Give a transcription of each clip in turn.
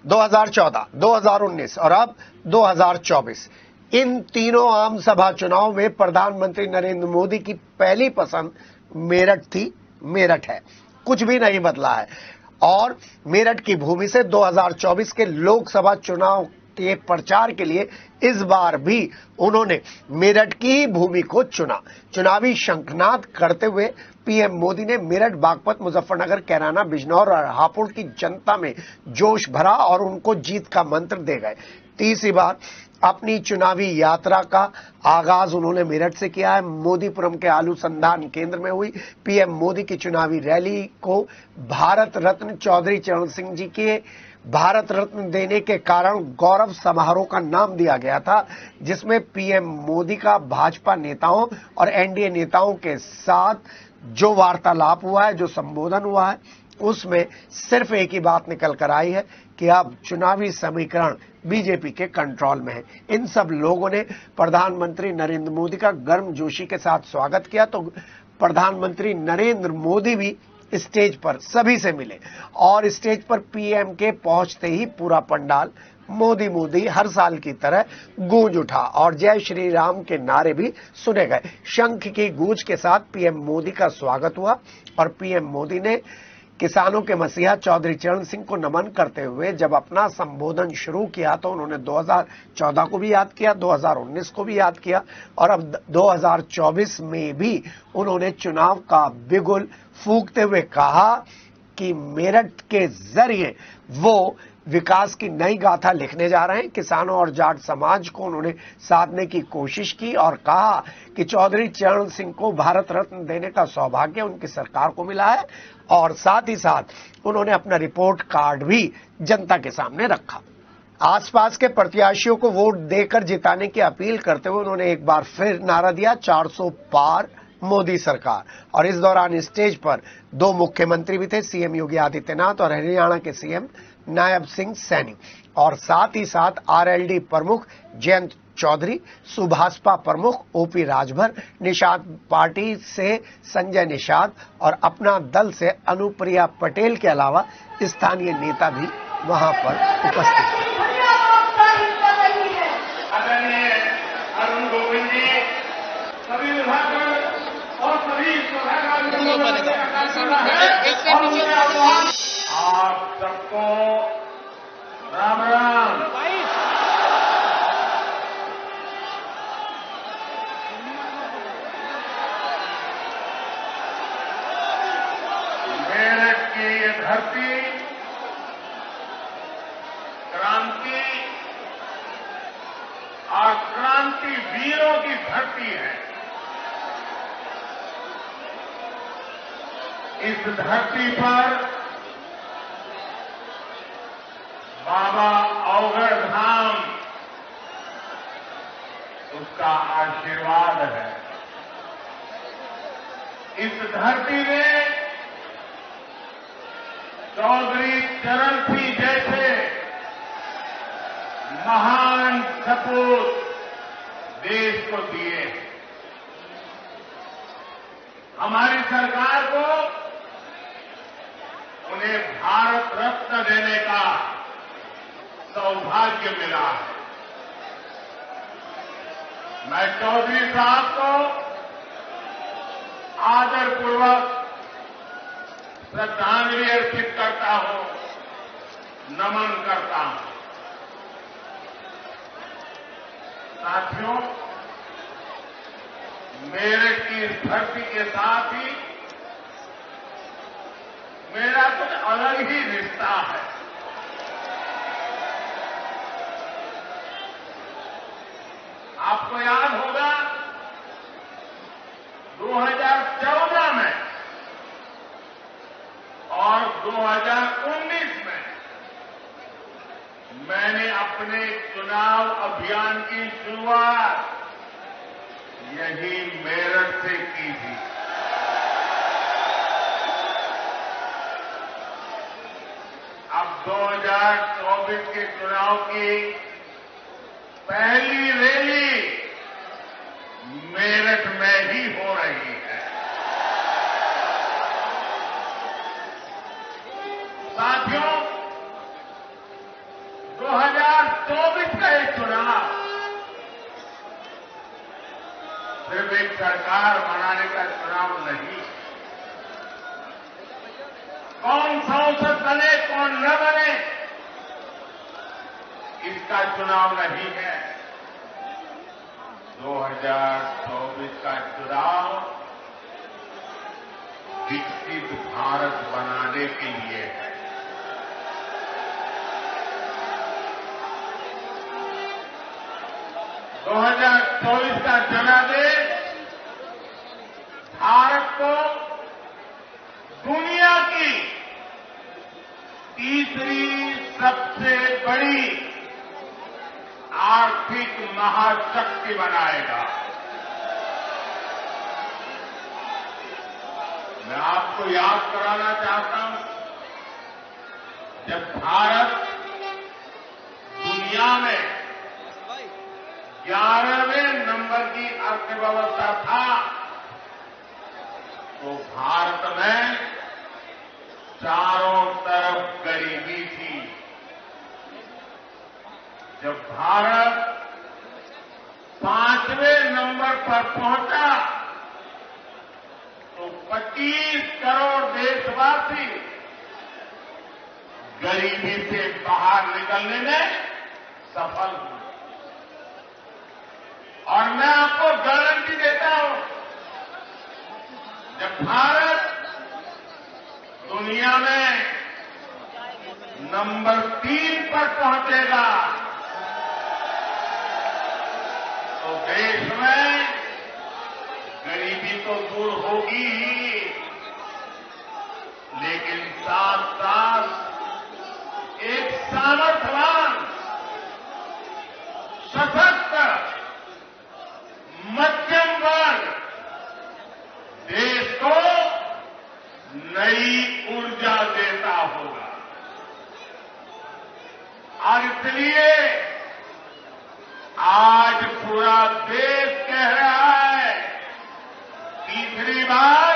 2014, 2019 और अब 2024, इन तीनों आम सभा चुनाव में प्रधानमंत्री नरेंद्र मोदी की पहली पसंद मेरठ थी, मेरठ है, कुछ भी नहीं बदला है। और मेरठ की भूमि से 2024 के लोकसभा चुनाव के प्रचार के लिए इस बार भी उन्होंने मेरठ की ही भूमि को चुना। चुनावी शंखनाद करते हुए पीएम मोदी ने मेरठ, बागपत, मुजफ्फरनगर, कैराना, बिजनौर और हापुड़ की जनता में जोश भरा और उनको जीत का मंत्र दे गए। तीसरी बार अपनी चुनावी यात्रा का आगाज उन्होंने मेरठ से किया है। मोदीपुरम के आलू संधान केंद्र में हुई पीएम मोदी की चुनावी रैली को भारत रत्न चौधरी चरण सिंह जी के भारत रत्न देने के कारण गौरव समारोह का नाम दिया गया था, जिसमें पीएम मोदी का भाजपा नेताओं और एनडीए नेताओं के साथ जो वार्तालाप हुआ है, जो संबोधन हुआ है, उसमें सिर्फ एक ही बात निकल कर आई है कि अब चुनावी समीकरण बीजेपी के कंट्रोल में है। इन सब लोगों ने प्रधानमंत्री नरेंद्र मोदी का गर्मजोशी के साथ स्वागत किया, तो प्रधानमंत्री नरेंद्र मोदी भी स्टेज पर सभी से मिले और स्टेज पर पीएम के पहुंचते ही पूरा पंडाल मोदी मोदी हर साल की तरह गूंज उठा और जय श्री राम के नारे भी सुने गए। शंख की गूंज के साथ पीएम मोदी का स्वागत हुआ और पीएम मोदी ने किसानों के मसीहा चौधरी चरण सिंह को नमन करते हुए जब अपना संबोधन शुरू किया तो उन्होंने 2014 को भी याद किया, 2019 को भी याद किया और अब 2024 में भी उन्होंने चुनाव का बिगुल फूंकते हुए कहा कि मेरठ के जरिए वो विकास की नई गाथा लिखने जा रहे हैं। किसानों और जाट समाज को उन्होंने साधने की कोशिश की और कहा कि चौधरी चरण सिंह को भारत रत्न देने का सौभाग्य उनकी सरकार को मिला है और साथ ही साथ उन्होंने अपना रिपोर्ट कार्ड भी जनता के सामने रखा। आसपास के प्रत्याशियों को वोट देकर जिताने की अपील करते हुए उन्होंने एक बार फिर नारा दिया, 400 पार मोदी सरकार। और इस दौरान स्टेज पर दो मुख्यमंत्री भी थे, सीएम योगी आदित्यनाथ और हरियाणा के सीएम नायब सिंह सैनी, और साथ ही साथ आरएलडी प्रमुख जयंत चौधरी, सुभाषपा प्रमुख ओपी राजभर, निषाद पार्टी से संजय निषाद और अपना दल से अनुप्रिया पटेल के अलावा स्थानीय नेता भी वहां पर उपस्थित थे। आप सबको राम राम। मेरठ की ये धरती क्रांति और क्रांति वीरों की धरती है। इस धरती पर बाबा अवघड़ धाम उसका आशीर्वाद है। इस धरती में चौधरी चरण सिंह जैसे महान सपूत देश को दिए। हमारी सरकार को उन्हें भारत रत्न देने का सौभाग्य मिला है। मैं चौधरी साहब को आदरपूर्वक श्रद्धांजलि अर्पित करता हूं, नमन करता हूं। साथियों, मेरठ की इस धरती के साथ ही मेरा कुछ अलग ही रिश्ता है। आपको याद होगा 2014 में और 2019 में मैंने अपने चुनाव अभियान की शुरुआत यही मेरठ से की थी। अब 2024 के चुनाव की पहली रैली मेरठ में ही हो रही है। साथियों, 2024 का ये चुनाव सिर्फ एक सरकार बनाने का चुनाव नहीं, कौन सांसद बने कौन न बने इसका चुनाव नहीं है। 2024 का चुनाव विकसित भारत बनाने के लिए है। दो 2024 का जनादेश भारत को दुनिया की तीसरी सबसे बड़ी आर्थिक महाशक्ति बनाएगा। मैं आपको याद कराना चाहता हूं, जब भारत दुनिया में 11वें नंबर की अर्थव्यवस्था था, तो भारत में चारों तरफ गरीबी थी। जब भारत 5वें नंबर पर पहुंचा तो 25 करोड़ देशवासी गरीबी से बाहर निकलने में सफल हुए। और मैं आपको गारंटी देता हूं, जब भारत दुनिया में नंबर 3 पर पहुंचेगा तो देश में गरीबी तो दूर होगी ही, लेकिन साथ साथ एक सामर्थ्यवान, सशक्त मध्यम वर्ग देश को नई ऊर्जा देता होगा। और इसलिए आज पूरा देश कह रहा है, तीसरी बार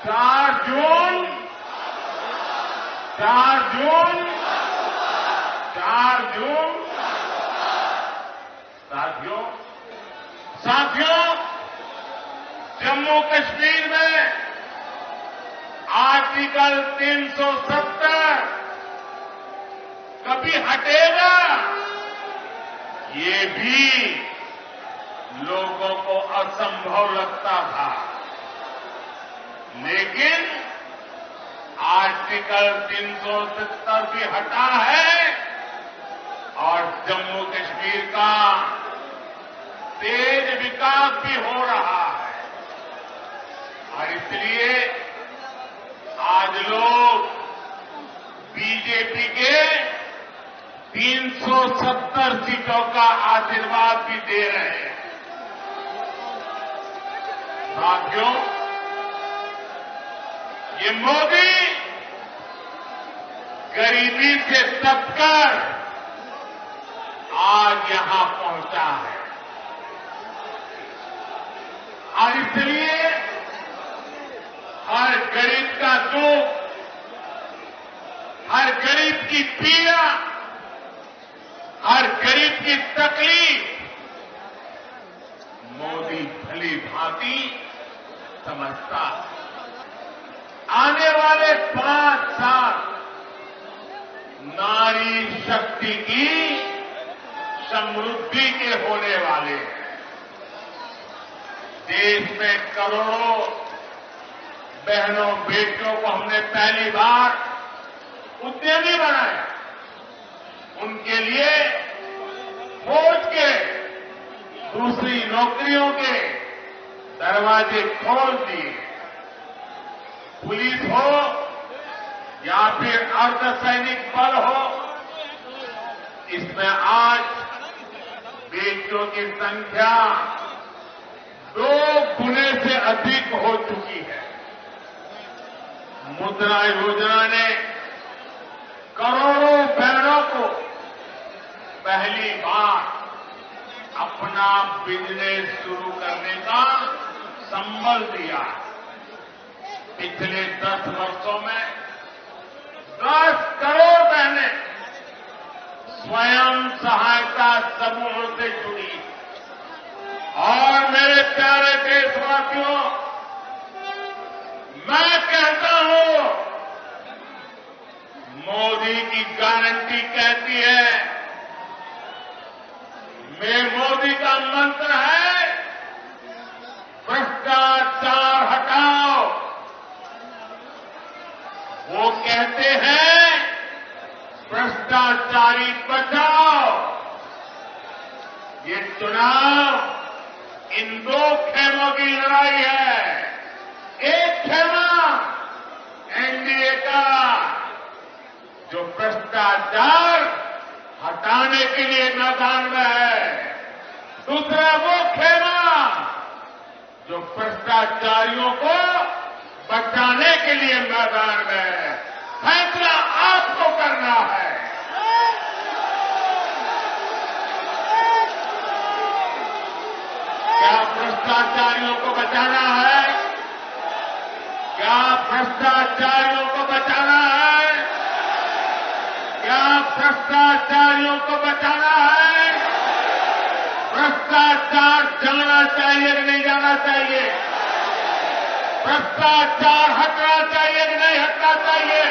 4 जून। साथियों, जम्मू कश्मीर में आर्टिकल 370 कभी हटेगा, ये भी लोगों को असंभव लगता था, लेकिन आर्टिकल 370 भी हटा है और जम्मू कश्मीर का तेज विकास भी हो रहा है। और इसलिए आज लोग बीजेपी के 370 सीटों का आशीर्वाद भी दे रहे हैं। साथियों, ये मोदी गरीबी से तपकर आज यहां पहुंचा है और इसलिए हर गरीब का दुख, हर गरीब की पीड़ा, हर गरीब की तकलीफ मोदी भली भांति समझता है। आने वाले 5 साल नारी शक्ति की समृद्धि के होने वाले हैं। देश में करोड़ों बहनों बेटियों को हमने पहली बार उद्यमी बनाया, उनके लिए फौज के दूसरी नौकरियों के दरवाजे खोल दिए। पुलिस हो या फिर अर्धसैनिक बल हो, इसमें आज बेटियों की संख्या 2 गुने से अधिक हो चुकी है। मुद्रा योजना ने करोड़ों बहनों को पहली बार अपना बिजनेस शुरू करने का संबल दिया। पिछले 10 वर्षों में 10 करोड़ बहनें स्वयं सहायता समूह से जुड़ी। और मेरे प्यारे देशवासियों, मैं कहता हूं, मोदी की गारंटी कहती है, मोदी का मंत्र है, भ्रष्टाचार हटाओ। वो कहते हैं, भ्रष्टाचारी बचाओ। ये चुनाव इन 2 खेमों की लड़ाई है। एक खेमा एनडीए का, जो भ्रष्टाचार हटाने के लिए मैदान में है। दूसरा वो खेमा जो भ्रष्टाचारियों को बचाने के लिए मैदान में है। फैसला आपको करना है। क्या भ्रष्टाचारियों को बचाना है? क्या भ्रष्टाचारियों को बचाना है? क्या भ्रष्टाचारियों को बचाना है? भ्रष्टाचार जाना चाहिए कि नहीं जाना चाहिए? भ्रष्टाचार हटना चाहिए कि नहीं हटना चाहिए?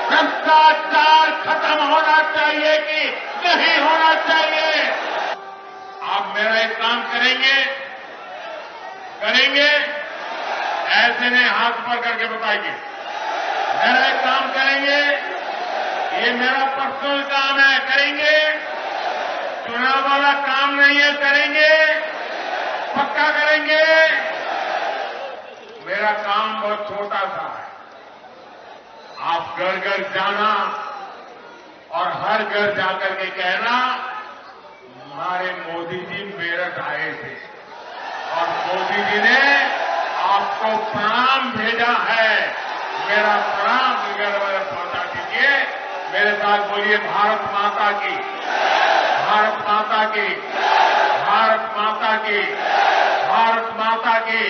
भ्रष्टाचार खत्म होना चाहिए कि नहीं होना चाहिए? आप मेरा एक काम करेंगे? ऐसे नहीं, हाथ ऊपर करके बताइए। मेरा एक काम करेंगे? ये मेरा पर्सनल काम है, करेंगे? चुनाव वाला काम नहीं है, करेंगे? पक्का करेंगे? मेरा काम बहुत छोटा सा है। आप घर घर जाना और हर घर जाकर के कहना, हमारे मोदी जी मेरठ आए थे और मोदी जी ने आपको प्रणाम भेजा है। मेरा प्रणाम घर पहुंचा दीजिए। मेरे साथ बोलिए, भारत माता की, भारत माता की, भारत माता की, भारत माता की।